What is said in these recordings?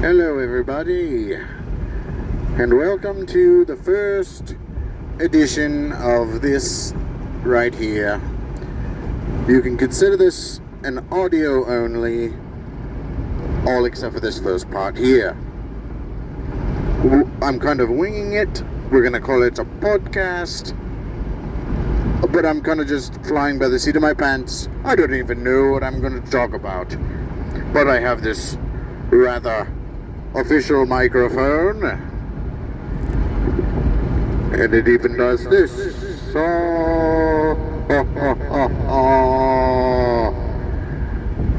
Hello everybody, and welcome to the first edition of this right here. You can consider this an audio only, all except for this first part here. I'm kind of winging it. We're going to call it a podcast, but I'm kind of just flying by the seat of my pants. I don't even know what I'm going to talk about, but I have this rather official microphone, and it even does this.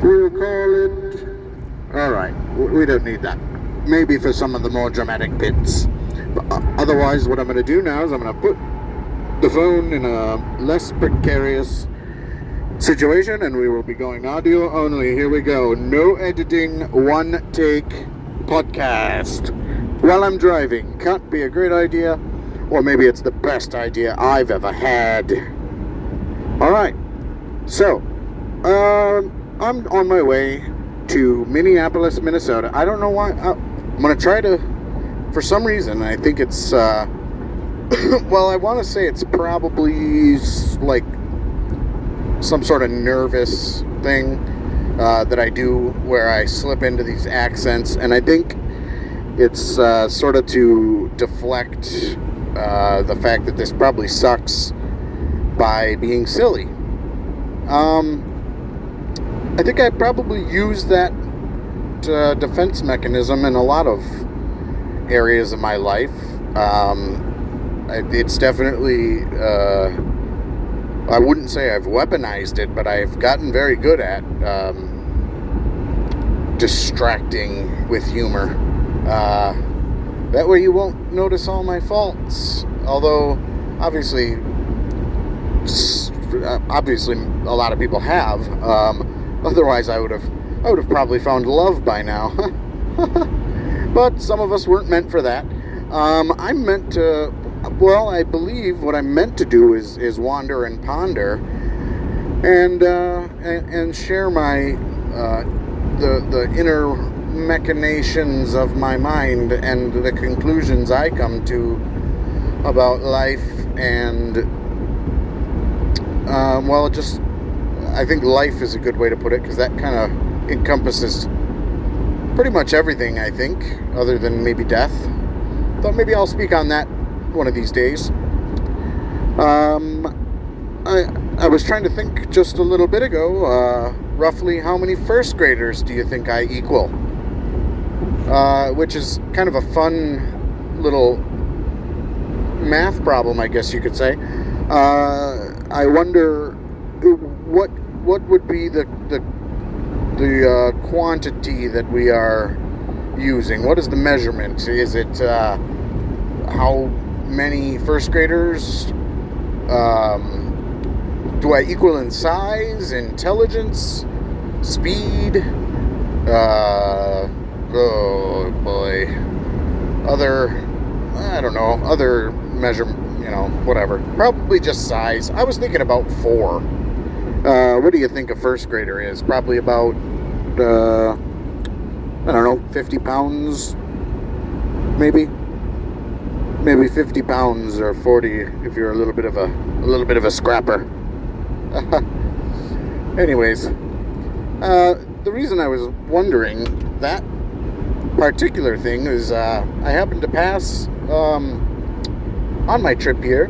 We'll call it... Alright, we don't need that. Maybe for some of the more dramatic bits. But otherwise, what I'm going to do now is I'm going to put the phone in a less precarious situation, and we will be going audio only. Here we go. No editing, one take podcast while I'm driving. Can't be a great idea, or maybe it's the best idea I've ever had. Alright, so I'm on my way to Minneapolis, Minnesota. I don't know why. I'm gonna try to, for some reason, I think it's well, I want to say it's probably like some sort of nervous thing that I do where I slip into these accents, and I think it's sort of to deflect the fact that this probably sucks by being silly. I think I probably use that defense mechanism in a lot of areas of my life. It's definitely... I wouldn't say I've weaponized it, but I've gotten very good at distracting with humor. That way you won't notice all my faults. Although, obviously, a lot of people have. Otherwise, I would have probably found love by now. But some of us weren't meant for that. I'm meant to. Well, I believe what I'm meant to do is wander and ponder, and share my the inner machinations of my mind and the conclusions I come to about life, and I think life is a good way to put it, because that kind of encompasses pretty much everything, I think, other than maybe death. Thought maybe I'll speak on that one of these days. I was trying to think just a little bit ago, roughly how many first graders do you think I equal? Which is kind of a fun little math problem, I guess you could say. I wonder what would be the quantity that we are using. What is the measurement? Is it how many first graders do I equal in size, intelligence, speed, oh boy, other measure, whatever, probably just size. I was thinking about 4. What do you think a first grader is? Probably about 50 pounds, maybe 50 pounds, or 40 if you're a little bit of a scrapper. Anyways, the reason I was wondering that particular thing is I happened to pass on my trip here.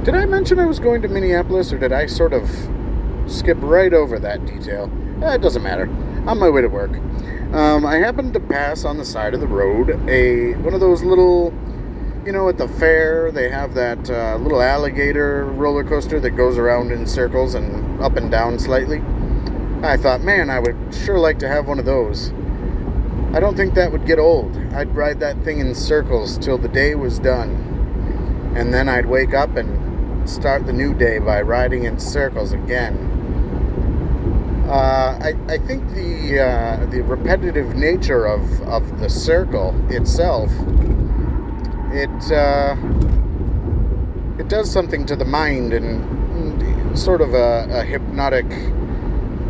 Did I mention I was going to Minneapolis, or did I sort of skip right over that detail? It doesn't matter. On my way to work, I happened to pass on the side of the road one of those little, at the fair, they have that little alligator roller coaster that goes around in circles and up and down slightly. I thought, man, I would sure like to have one of those. I don't think that would get old. I'd ride that thing in circles till the day was done. And then I'd wake up and start the new day by riding in circles again. I think the repetitive nature of the circle itself, it does something to the mind, and sort of a hypnotic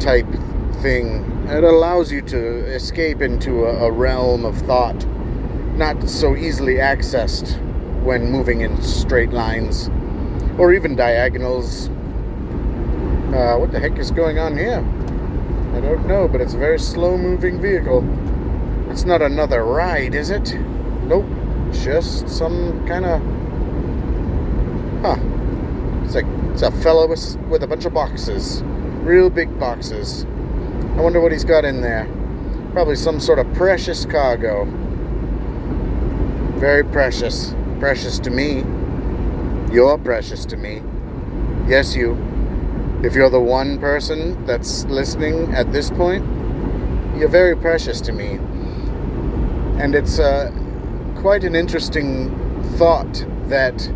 type thing It allows you to escape into a realm of thought not so easily accessed when moving in straight lines or even diagonals. What the heck is going on here? I don't know, but it's a very slow-moving vehicle. It's not another ride, is it? Nope. Just some kind of... It's a fellow with a bunch of boxes. Real big boxes. I wonder what he's got in there. Probably some sort of precious cargo. Very precious. Precious to me. You're precious to me. Yes, you. If you're the one person that's listening at this point, you're very precious to me. And it's quite an interesting thought that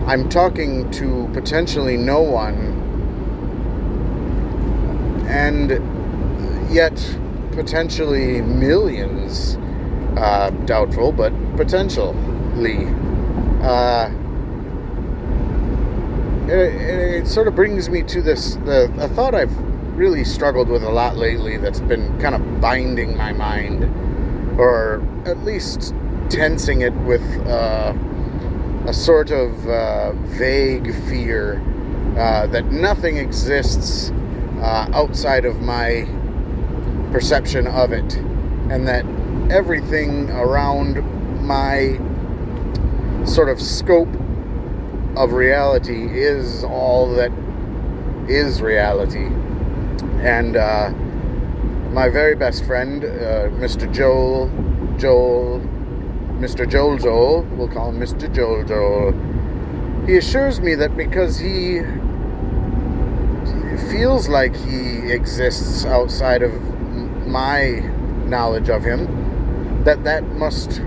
I'm talking to potentially no one, and yet potentially millions. Doubtful, but potentially. It sort of brings me to a thought I've really struggled with a lot lately that's been kind of binding my mind, or at least tensing it with a sort of vague fear that nothing exists outside of my perception of it, and that everything around my sort of scope of reality is all that is reality. And my very best friend, Mr. Joel, we'll call him Mr. Joel, he assures me that because he feels like he exists outside of my knowledge of him, that must,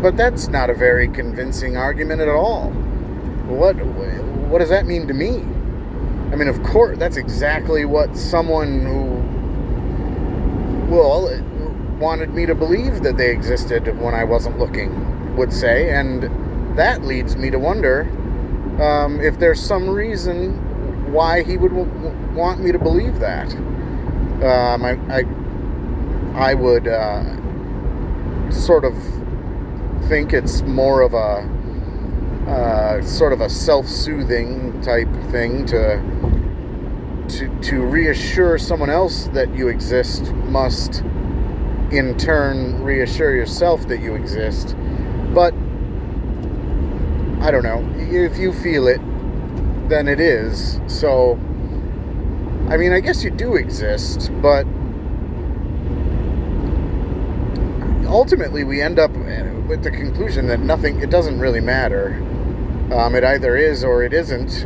but that's not a very convincing argument at all. What does that mean to me? I mean, of course, that's exactly what someone who, wanted me to believe that they existed when I wasn't looking would say, and that leads me to wonder if there's some reason why he would want me to believe that. I would sort of think it's more of a sort of a self-soothing type thing to reassure someone else that you exist must in turn reassure yourself that you exist. But I don't know, if you feel it, then it is. So I mean, I guess you do exist, but ultimately we end up with the conclusion that it doesn't really matter. It either is or it isn't.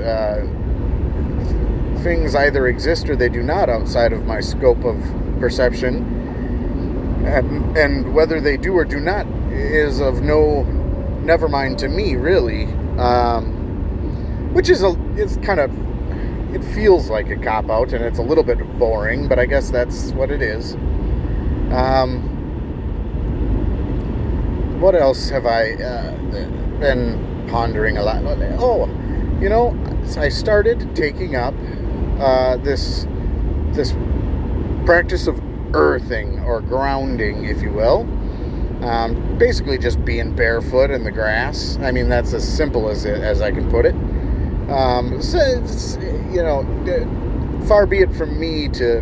Things either exist or they do not outside of my scope of perception. And whether they do or do not is of never mind to me, really. Which is kind of, it feels like a cop-out and it's a little bit boring, but I guess that's what it is. What else have I been pondering a lot? Oh, I started taking up this practice of earthing or grounding, if you will. Basically just being barefoot in the grass. I mean, that's as simple as I can put it. So it's, far be it from me to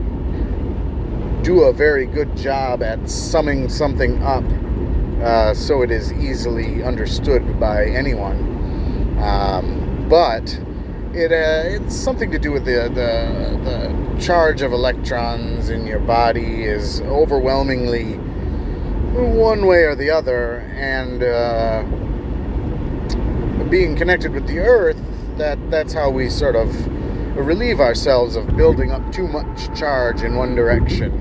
do a very good job at summing something up so it is easily understood by anyone. But it's something to do with the charge of electrons in your body is overwhelmingly one way or the other, and being connected with the earth, that's how we sort of relieve ourselves of building up too much charge in one direction.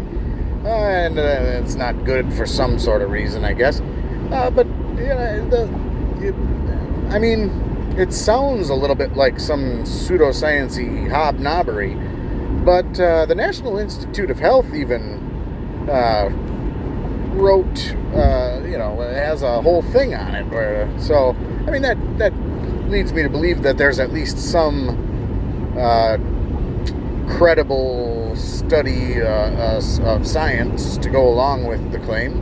And it's not good for some sort of reason, I guess. But it sounds a little bit like some pseudoscience-y hobnobbery, but the National Institute of Health even wrote, has a whole thing on it. So, I mean, that leads me to believe that there's at least some credible study of science to go along with the claim.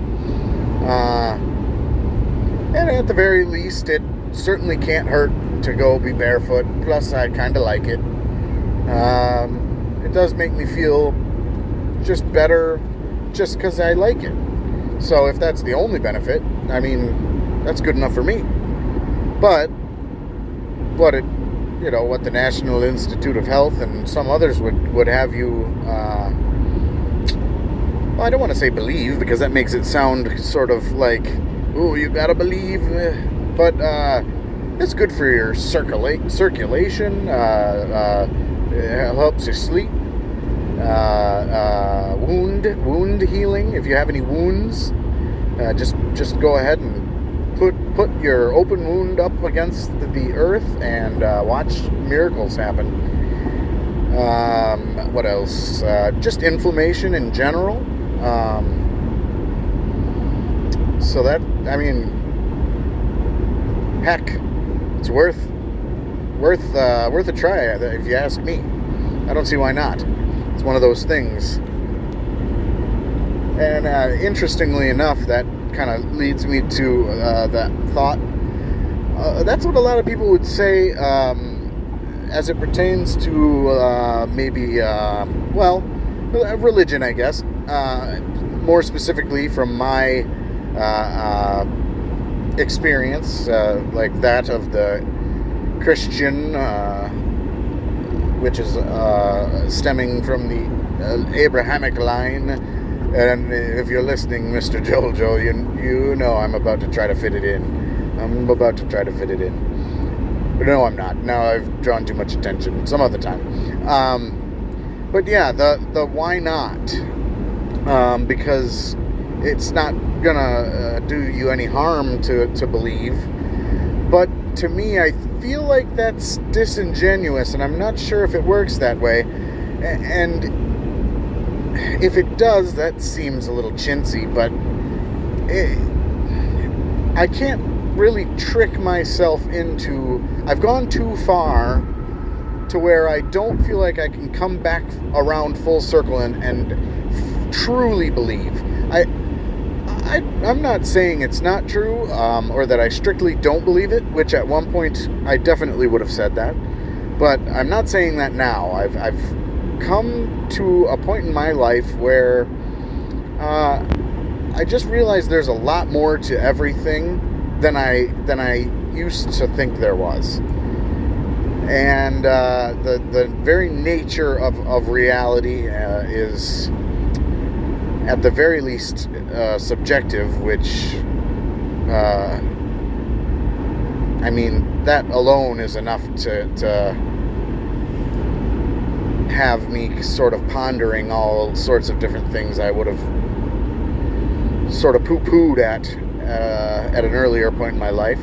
And at the very least, it certainly can't hurt to go be barefoot. Plus, I kind of like it. It does make me feel just better just because I like it. So if that's the only benefit, I mean, that's good enough for me. But what the National Institute of Health and some others would have you, well, I don't want to say believe, because that makes it sound sort of like, ooh, you gotta believe, but it's good for your circulation, it helps you sleep, wound healing. If you have any wounds, just go ahead and put your open wound up against the earth and watch miracles happen. What else? Just inflammation in general. So that, I mean, heck, it's worth a try, if you ask me. I don't see why not. It's one of those things. And interestingly enough, that kind of leads me to that thought. That's what a lot of people would say as it pertains to maybe, religion, I guess. More specifically from my experience, like that of the Christian, which is stemming from the Abrahamic line. And if you're listening, Mr. Jojo, you know I'm about to try to fit it in. But no, I'm not. Now I've drawn too much attention. Some other time. But yeah, the why not? Because it's not gonna do you any harm to believe. But to me, I feel like that's disingenuous, and I'm not sure if it works that way. And if it does, that seems a little chintzy, but I can't really trick myself into... I've gone too far to where I don't feel like I can come back around full circle and truly believe. I'm not saying it's not true, or that I strictly don't believe it, which at one point I definitely would have said that, but I'm not saying that now. I've come to a point in my life where I just realized there's a lot more to everything than I used to think there was. And the very nature of reality is, at the very least, subjective, which, I mean, that alone is enough to have me sort of pondering all sorts of different things I would have sort of poo-pooed at an earlier point in my life.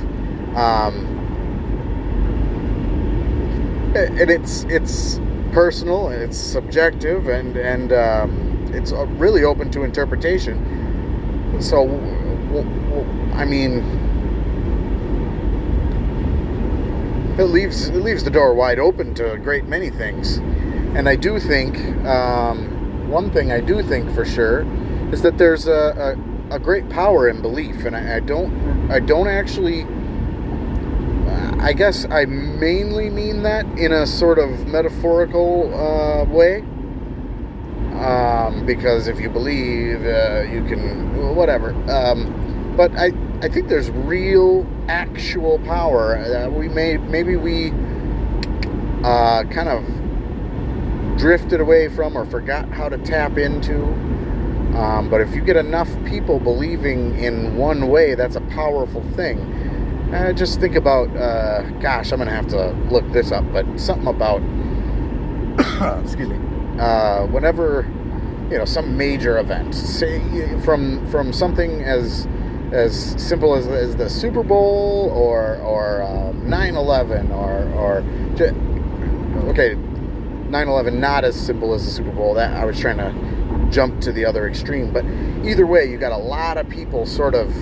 And it's personal, and it's subjective, and it's really open to interpretation. So, I mean, it leaves the door wide open to a great many things. And I do think, one thing I do think for sure is that there's a great power in belief, and I don't actually. I guess I mainly mean that in a sort of metaphorical way, because if you believe, you can whatever. But I think there's real, actual power that maybe we kind of drifted away from or forgot how to tap into. But if you get enough people believing in one way, that's a powerful thing. Just think about, gosh, I'm going to have to look this up, but something about, excuse me, whenever, some major event, say from something as simple as the Super Bowl or 9/11 or 9/11 not as simple as the Super Bowl. That I was trying to jump to the other extreme, but either way, you got a lot of people sort of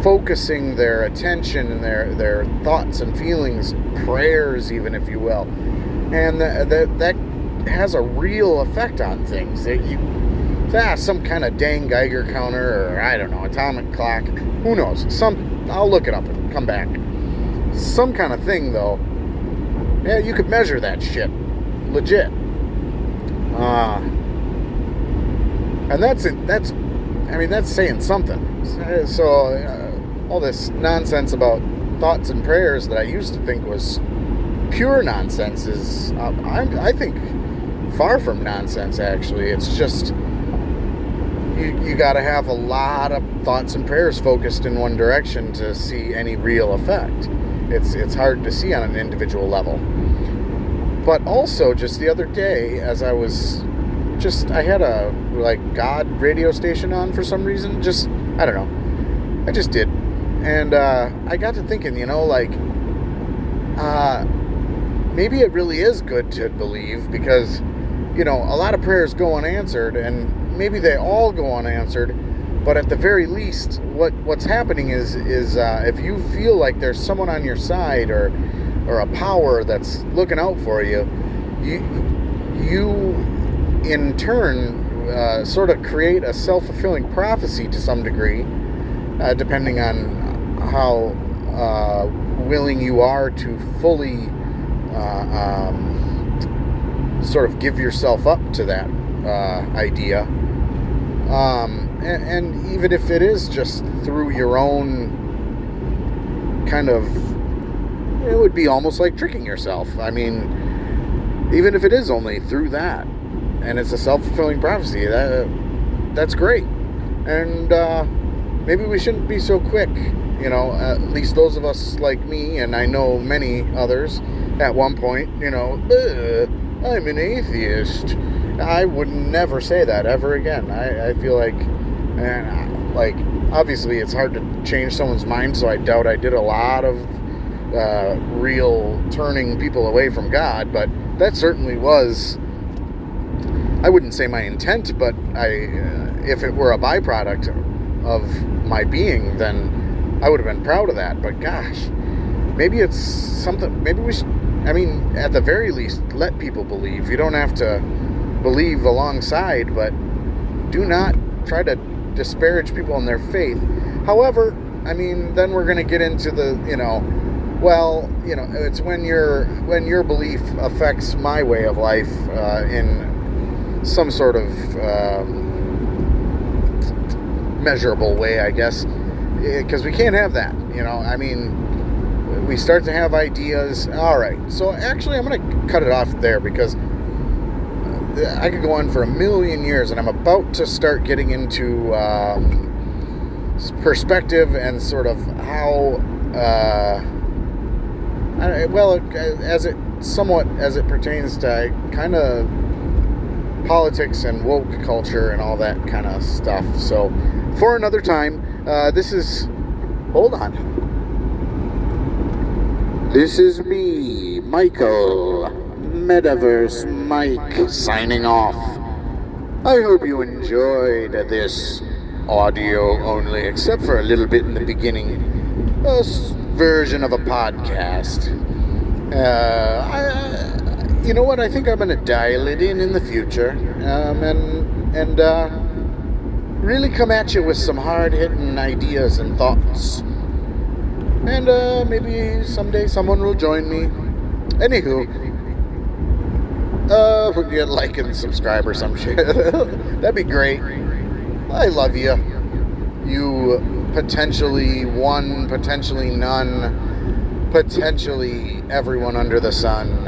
focusing their attention and their thoughts and feelings, prayers even, if you will, and that has a real effect on things. Some kind of dang Geiger counter, or I don't know, atomic clock, who knows? I'll look it up and come back. Some kind of thing, though. Yeah, you could measure that shit, legit. And that's saying something. So all this nonsense about thoughts and prayers that I used to think was pure nonsense is, I think, far from nonsense. Actually, it's just you got to have a lot of thoughts and prayers focused in one direction to see any real effect. It's hard to see on an individual level. But also, just the other day, as I had a God radio station on for some reason. I don't know. I just did. And I got to thinking, maybe it really is good to believe, because, a lot of prayers go unanswered, and maybe they all go unanswered, but at the very least, what's happening is if you feel like there's someone on your side or a power that's looking out for you, you in turn sort of create a self-fulfilling prophecy to some degree, depending on how willing you are to fully sort of give yourself up to that idea. And even if it is just through your own kind of, it would be almost like tricking yourself. I mean, even if it is only through that, and it's a self-fulfilling prophecy, that's great. And maybe we shouldn't be so quick, at least those of us like me, and I know many others at one point, I'm an atheist. I would never say that ever again. I feel like, obviously it's hard to change someone's mind, so I doubt I did a lot of real turning people away from God, but that certainly was, I wouldn't say my intent, but if it were a byproduct of my being, then I would have been proud of that. But gosh, maybe it's something, maybe we should, at the very least, let people believe. You don't have to believe alongside, but do not try to disparage people in their faith. However, then we're going to get into the, it's when your belief affects my way of life in some sort of measurable way, I guess, because we can't have that. We start to have ideas. All right, so actually I'm going to cut it off there, because I could go on for a million years, and I'm about to start getting into perspective and sort of how, as it pertains to kind of politics and woke culture and all that kind of stuff. So for another time, this is me, Michael, Metaverse Mike, signing off. I hope you enjoyed this audio only, except for a little bit in the beginning, version of a podcast. You know what? I think I'm going to dial it in the future, and really come at you with some hard-hitting ideas and thoughts. And maybe someday someone will join me. Anywho, get like and subscribe or some shit. That'd be great. I love you. You potentially one, potentially none, potentially everyone under the sun.